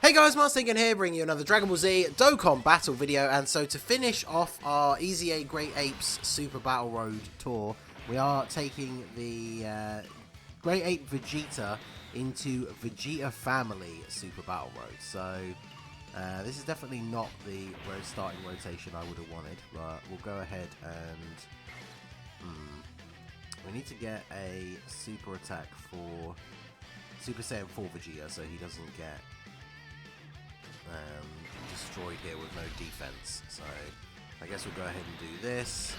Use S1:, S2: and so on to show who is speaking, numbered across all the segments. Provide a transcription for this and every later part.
S1: Hey guys, Marstingan here, bringing you another Dragon Ball Z Dokkan battle video. And so to finish off our EZA Great Apes Super Battle Road tour, we are taking the Great Ape Vegeta into Vegeta Family Super Battle Road. So this is definitely not the starting rotation I would have wanted, but we'll go ahead and we need to get a super attack for Super Saiyan 4 Vegeta so he doesn't get destroyed here with no defense. So I guess we'll go ahead and do this.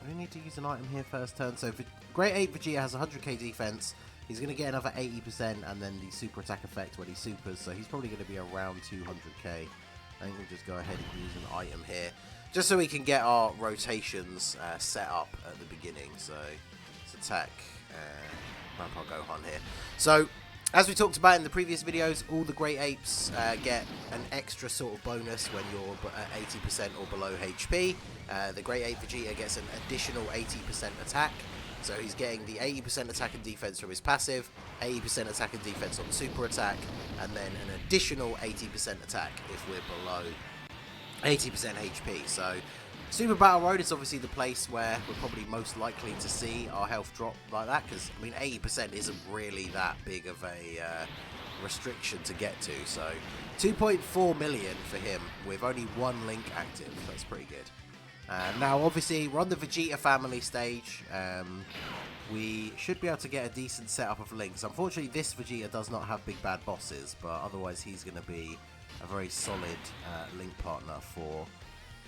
S1: We need to use an item here first turn. So Great Ape Vegeta has 100k defense. He's going to get another 80% and then the super attack effect when he supers. So he's probably going to be around 200k. I think we'll just go ahead and use an item here just so we can get our rotations set up at the beginning. So let's attack Grandpa Gohan here. So as we talked about in the previous videos, all the Great Apes get an extra sort of bonus when you're at 80% or below HP. The Great Ape Vegeta gets an additional 80% attack. So he's getting the 80% attack and defense from his passive, 80% attack and defense on super attack, and then an additional 80% attack if we're below 80% HP. So Super Battle Road is obviously the place where we're probably most likely to see our health drop like that, because I mean 80% isn't really that big of a restriction to get to. So 2.4 million for him with only one link active. That's pretty good. Now obviously we're on the Vegeta Family stage. We should be able to get a decent setup of links. Unfortunately this Vegeta does not have big bad bosses, but otherwise he's going to be a very solid link partner for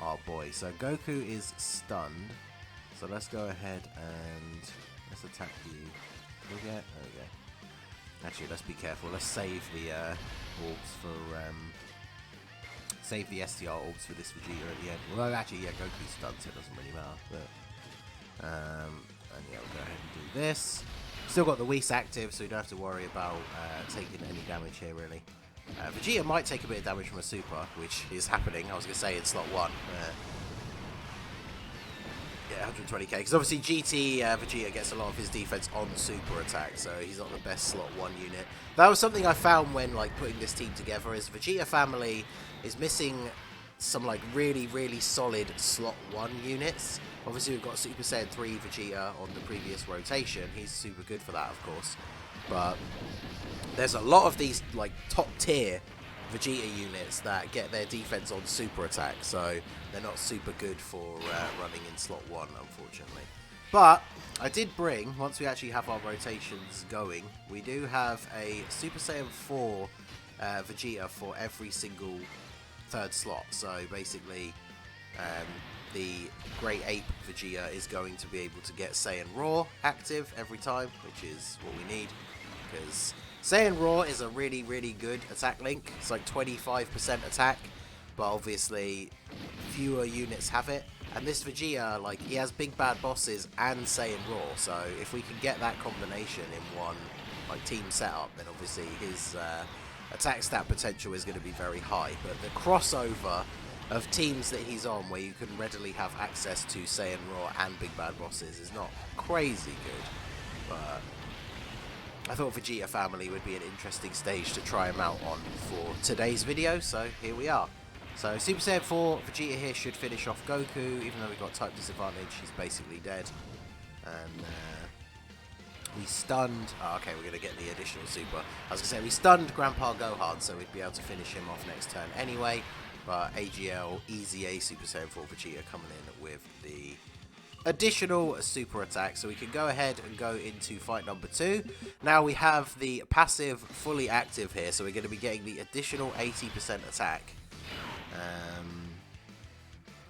S1: our boy. So Goku is stunned, so let's go ahead and let's attack you. Can we get? There we go. Actually, let's be careful. Let's save the orbs for save the STR orbs for this Vegeta at the end. Well, actually, yeah, Goku's stunned, so it doesn't really matter. But and yeah, we'll go ahead and do this. Still got the Whis active, so we don't have to worry about taking any damage here, really. Vegeta might take a bit of damage from a super, which is happening, I was going to say, in slot 1. Yeah, 120k, because obviously GT Vegeta gets a lot of his defense on super attack, so he's not the best slot 1 unit. That was something I found when putting this team together, is Vegeta Family is missing some really, really solid slot 1 units. Obviously we've got Super Saiyan 3 Vegeta on the previous rotation, he's super good for that, of course, but there's a lot of these top tier Vegeta units that get their defense on super attack, so they're not super good for running in slot 1, unfortunately. But I did bring, once we actually have our rotations going, we do have a Super Saiyan 4 Vegeta for every single third slot. So basically the Great Ape Vegeta is going to be able to get Saiyan Raw active every time, which is what we need, because Saiyan Raw is a really, really good attack link. It's 25% attack, but obviously fewer units have it. And this Vegeta, he has big bad bosses and Saiyan Raw, so if we can get that combination in one team setup, then obviously his attack stat potential is going to be very high. But the crossover of teams that he's on, where you can readily have access to Saiyan Raw and big bad bosses, is not crazy good, but I thought Vegeta Family would be an interesting stage to try him out on for today's video, so here we are. So Super Saiyan 4 Vegeta here should finish off Goku, even though we got type disadvantage, he's basically dead. And we stunned, okay, we're going to get the additional super. I was going to say, we stunned Grandpa Gohan, so we'd be able to finish him off next turn anyway. But AGL, EZA Super Saiyan 4 Vegeta coming in with the additional super attack, so we can go ahead and go into fight number 2. Now we have the passive fully active here, so we're going to be getting the additional 80% attack.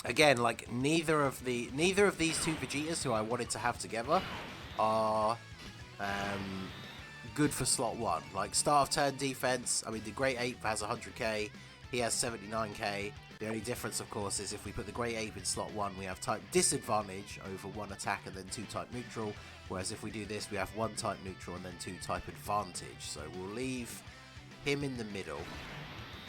S1: Again, neither of these two Vegetas who I wanted to have together are good for slot 1. Start of turn defense, I mean the Great Ape has 100k, he has 79k. The only difference, of course, is if we put the Great Ape in slot 1, we have type disadvantage over 1 attack and then 2 type neutral, whereas if we do this, we have 1 type neutral and then 2 type advantage. So we'll leave him in the middle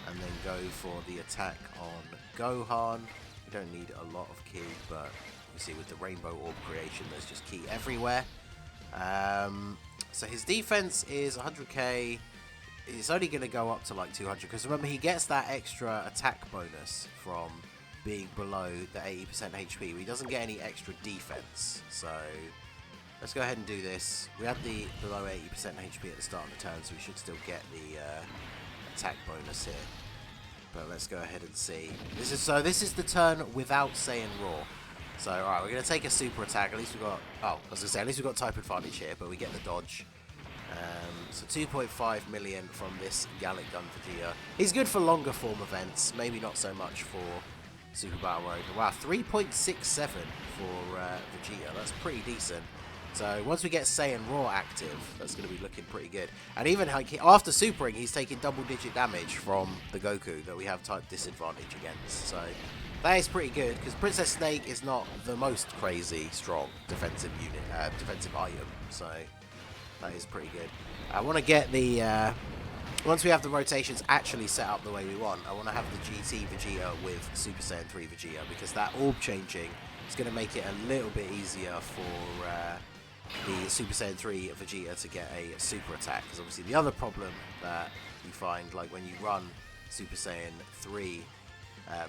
S1: and then go for the attack on Gohan. We don't need a lot of ki, but you see with the Rainbow Orb creation, there's just ki everywhere. So his defense is 100k, it's only going to go up to like 200, because remember, he gets that extra attack bonus from being below the 80% HP. He doesn't get any extra defense, so let's go ahead and do this. We had the below 80% HP at the start of the turn, so we should still get the attack bonus here. But let's go ahead and see. This is the turn without Saiyan Raw. So alright, we're gonna take a super attack. At least we got at least we got type advantage here, but we get the dodge. So 2.5 million from this Gallic Gun Vegeta. He's good for longer form events, maybe not so much for Super Battle Road. Wow, 3.67 for Vegeta. That's pretty decent. So once we get Saiyan Raw active, that's going to be looking pretty good. And even after supering, he's taking double-digit damage from the Goku that we have type disadvantage against. So that is pretty good, because Princess Snake is not the most crazy strong defensive unit, defensive item. So that is pretty good. I want to get the once we have the rotations actually set up the way we want, I want to have the GT Vegeta with Super Saiyan 3 Vegeta, because that orb changing is going to make it a little bit easier for the Super Saiyan 3 Vegeta to get a super attack. Because obviously the other problem that you find, like when you run Super Saiyan 3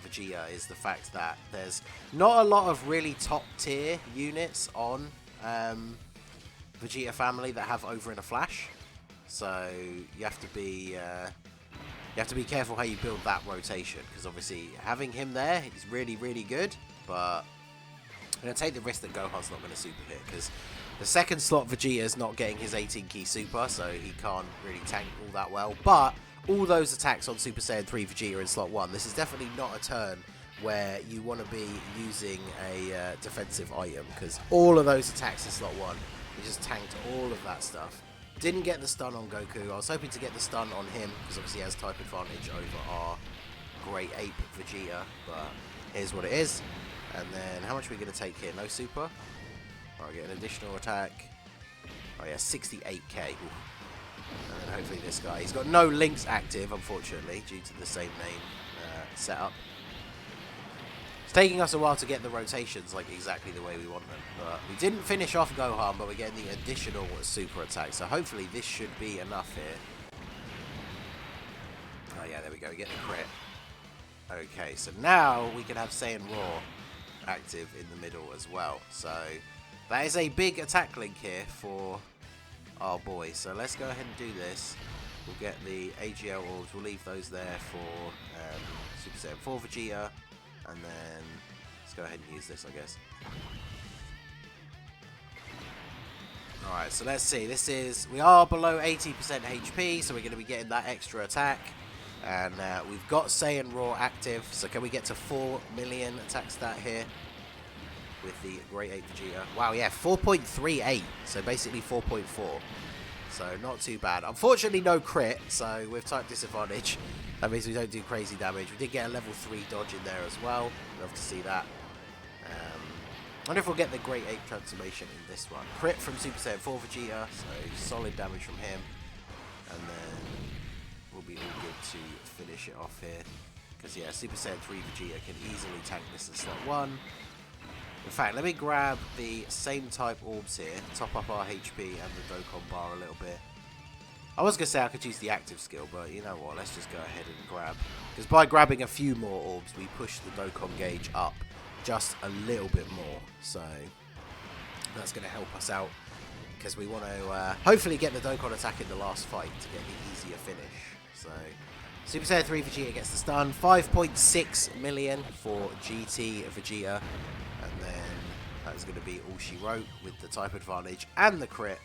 S1: Vegeta, is the fact that there's not a lot of really top tier units on Vegeta family that have over in a flash. So you have to be careful how you build that rotation, because obviously having him there is really, really good, but I'm going to take the risk that Gohan's not going to super hit, because the second slot Vegeta is not getting his 18 key super, so he can't really tank all that well. But all those attacks on Super Saiyan 3 Vegeta in slot 1, this is definitely not a turn where you want to be using a defensive item, because all of those attacks in slot 1, he just tanked all of that stuff. Didn't get the stun on Goku. I was hoping to get the stun on him, because obviously he has type advantage over our great ape Vegeta, but here's what it is. And then how much are we going to take here? No super? Alright, get an additional attack. Oh yeah, 68k. Ooh. And then hopefully this guy, he's got no links active, unfortunately, due to the same name setup. It's taking us a while to get the rotations like exactly the way we want them, but we didn't finish off Gohan, but we're getting the additional super attack, so hopefully this should be enough here. Oh yeah, there we go, we get the crit. Okay, so now we can have Saiyan Raw active in the middle as well, so that is a big attack link here for our boy. So let's go ahead and do this. We'll get the AGL orbs, we'll leave those there for Super Saiyan 4 Vegeta. And then let's go ahead and use this, I guess. Alright, so let's see. We are below 80% HP, so we're going to be getting that extra attack. And we've got Saiyan Raw active, so can we get to 4 million attack stat here with the Great Ape Vegeta? Wow, yeah, 4.38, so basically 4.4. So not too bad. Unfortunately, no crit, so with type disadvantage, that means we don't do crazy damage. We did get a level 3 dodge in there as well. Love to see that. I wonder if we'll get the Great Ape transformation in this one. Crit from Super Saiyan 4 Vegeta, so solid damage from him. And then we'll be all good to finish it off here. Because yeah, Super Saiyan 3 Vegeta can easily tank this in slot 1. In fact, let me grab the same type orbs here, top up our HP and the Dokkan bar a little bit. I was going to say I could use the active skill, but you know what, let's just go ahead and grab. Because by grabbing a few more orbs, we push the Dokkan gauge up just a little bit more. So that's going to help us out, because we want to hopefully get the Dokkan attack in the last fight to get the easier finish. So Super Saiyan 3 Vegeta gets the stun, 5.6 million for GT Vegeta. And then that's going to be all she wrote with the type advantage and the crit.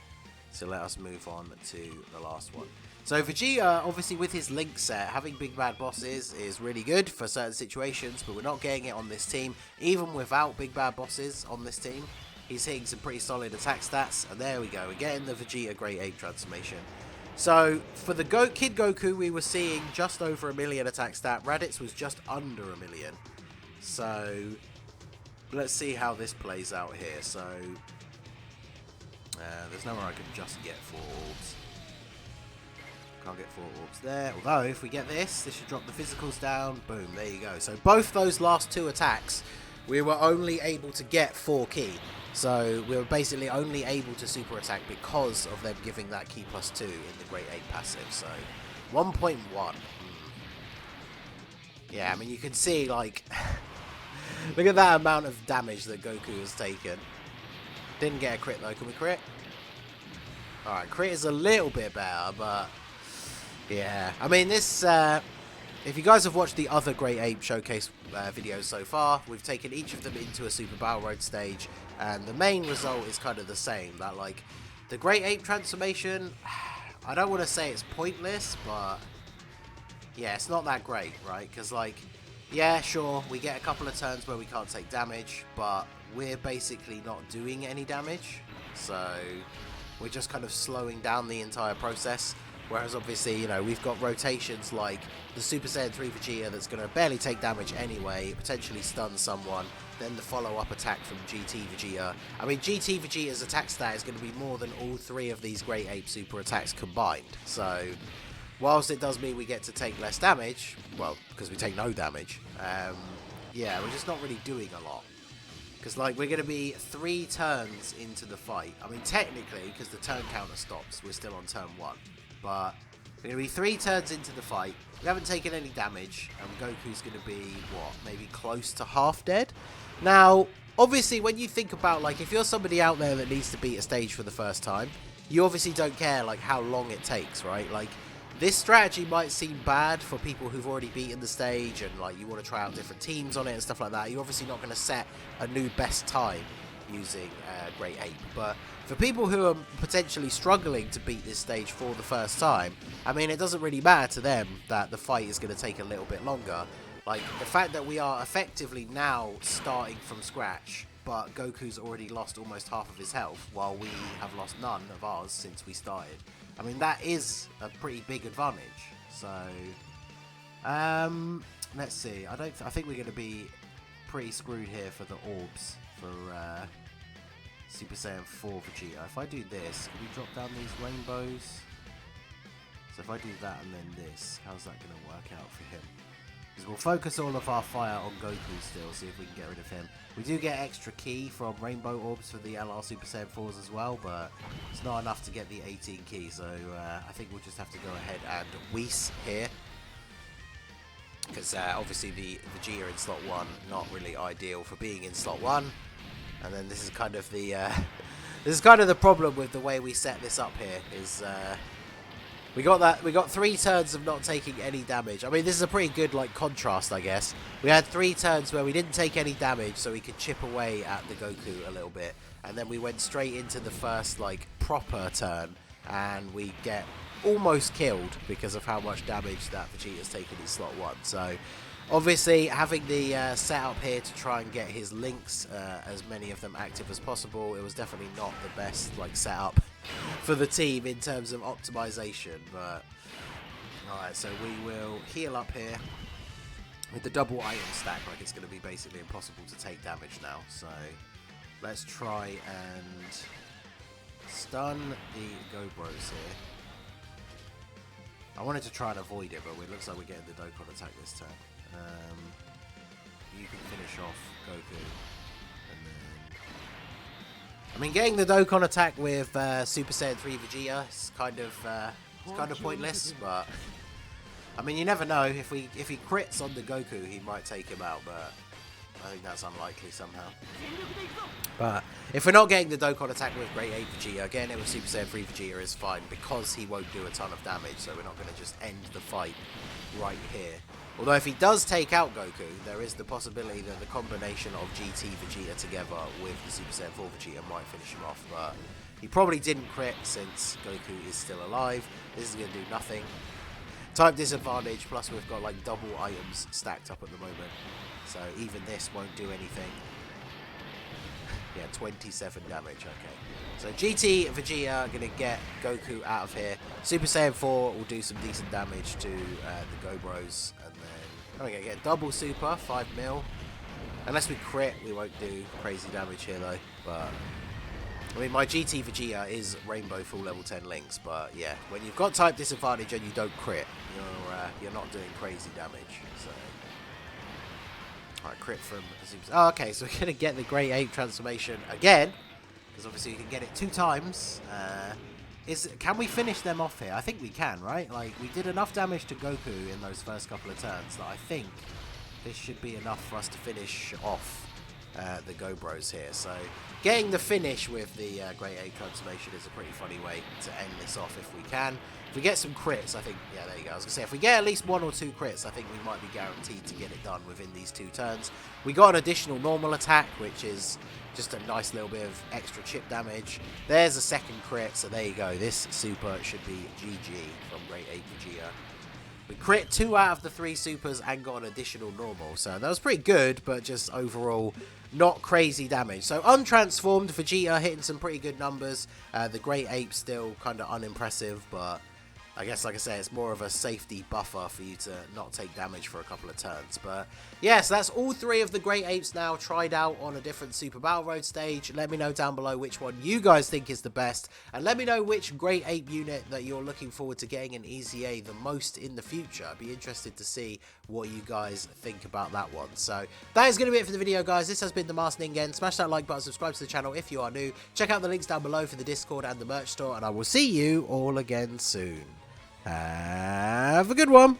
S1: So let us move on to the last one. So Vegeta, obviously with his link set, having big bad bosses is really good for certain situations, but we're not getting it on this team. Even without big bad bosses on this team, he's hitting some pretty solid attack stats. And there we go, we're getting the Vegeta Great Ape transformation. So for the Kid Goku, we were seeing just over 1 million attack stat. Raditz was just under 1 million. So let's see how this plays out here. So there's nowhere I can just get 4 orbs. Can't get 4 orbs there. Although, if we get this should drop the physicals down. Boom, there you go. So both those last 2 attacks, we were only able to get 4 key. So we were basically only able to super attack because of them giving that key +2 in the Great Ape passive. So 1.1. Yeah, I mean, you can see, like, look at that amount of damage that Goku has taken. Didn't get a crit, though. Can we crit? Alright, crit is a little bit better, but yeah. I mean, this, if you guys have watched the other Great Ape Showcase videos so far, we've taken each of them into a Super Battle Road stage, and the main result is kind of the same. That, like, the Great Ape transformation, I don't want to say it's pointless, but yeah, it's not that great, right? Because, like, yeah, sure, we get a couple of turns where we can't take damage, but we're basically not doing any damage, so we're just kind of slowing down the entire process. Whereas obviously, you know, we've got rotations like the Super Saiyan 3 Vegeta that's going to barely take damage anyway, potentially stun someone, then the follow-up attack from GT Vegeta. I mean, GT Vegeta's attack stat is going to be more than all three of these Great Ape Super attacks combined. So, whilst it does mean we get to take less damage, well, because we take no damage, yeah, we're just not really doing a lot. Because, like, we're going to be 3 turns into the fight. I mean, technically, because the turn counter stops, we're still on turn 1. But we're going to be 3 turns into the fight. We haven't taken any damage, and Goku's going to be, what, maybe close to half dead? Now, obviously, when you think about, like, if you're somebody out there that needs to beat a stage for the first time, you obviously don't care, like, how long it takes, right? Like, this strategy might seem bad for people who've already beaten the stage and, like, you want to try out different teams on it and stuff like that. You're obviously not going to set a new best time using Great Ape. But for people who are potentially struggling to beat this stage for the first time, I mean, it doesn't really matter to them that the fight is going to take a little bit longer. Like, the fact that we are effectively now starting from scratch, but Goku's already lost almost half of his health, while we have lost none of ours since we started. I mean, that is a pretty big advantage. So, let's see. I think we're going to be pretty screwed here for the orbs for Super Saiyan 4 Vegeta. If I do this, can we drop down these rainbows? So if I do that and then this, how's that going to work out for him? Because we'll focus all of our fire on Goku still, see if we can get rid of him. We do get extra key from rainbow orbs for the LR Super Saiyan 4s as well, but it's not enough to get the 18 key, so I think we'll just have to go ahead and Whis here. Because obviously the Vegeta in slot 1, not really ideal for being in slot 1. And then this is kind of the problem with the way we set this up here, is we got 3 turns of not taking any damage. I mean, this is a pretty good, like, contrast, I guess. We had 3 turns where we didn't take any damage, so we could chip away at the Goku a little bit. And then we went straight into the first, like, proper turn, and we get almost killed because of how much damage that Vegeta's taken in slot 1. So, obviously, having the setup here to try and get his links, as many of them active as possible, it was definitely not the best, like, setup for the team in terms of optimization. But alright, so we will heal up here with the double item stack. Like, it's going to be basically impossible to take damage now. So let's try and stun the Gobros here. I wanted to try and avoid it, but it looks like we're getting the Dokkan attack this turn. You can finish off Goku. And then, I mean, getting the Dokkan attack with Super Saiyan 3 Vegeta is kind of pointless, but I mean, you never know. If he crits on the Goku, he might take him out, but I think that's unlikely somehow. But if we're not getting the Dokkan attack with Great Ape Vegeta, getting it with Super Saiyan 3 Vegeta is fine, because he won't do a ton of damage, so we're not going to just end the fight right here. Although if he does take out Goku, there is the possibility that the combination of GT Vegeta together with the Super Saiyan 4 Vegeta might finish him off, but he probably didn't crit since Goku is still alive. This is going to do nothing. Type disadvantage, plus we've got, like, double items stacked up at the moment, so even this won't do anything. Yeah, 27 damage, okay. So GT Vegeta going to get Goku out of here. Super Saiyan 4 will do some decent damage to the Gobros, and then we're going to get double super, 5 mil. Unless we crit, we won't do crazy damage here though. But I mean, my GT Vegeta is Rainbow full level 10 links, but yeah, when you've got type disadvantage and you don't crit, you're not doing crazy damage. So. Alright, crit from the Super. Oh, okay, so we're going to get the Great Ape transformation again, because obviously you can get it 2 times Can we finish them off here? I think we can, right? Like, we did enough damage to Goku in those first couple of turns that I think this should be enough for us to finish off the Go Bros here. So getting the finish with the Great Ape transformation is a pretty funny way to end this off if we can. If we get some crits, I think, yeah, there you go. I was going to say, if we get at least 1 or 2 crits, I think we might be guaranteed to get it done within these 2 turns. We got an additional normal attack, which is just a nice little bit of extra chip damage. There's a second crit, so there you go. This super should be GG from Great Ape Vegeta. We crit 2 out of the 3 supers and got an additional normal, so that was pretty good, but just overall not crazy damage. So untransformed Vegeta hitting some pretty good numbers. The Great Ape still kind of unimpressive, but I guess, like I say, it's more of a safety buffer for you to not take damage for a couple of turns. But yeah, so that's all 3 of the Great Apes now tried out on a different Super Battle Road stage. Let me know down below which one you guys think is the best, and let me know which Great Ape unit that you're looking forward to getting in EZA the most in the future. I'd be interested to see what you guys think about that one. So that is going to be it for the video, guys. This has been the Masked Ningen. Smash that like button, subscribe to the channel if you are new. Check out the links down below for the Discord and the merch store, and I will see you all again soon. Have a good one.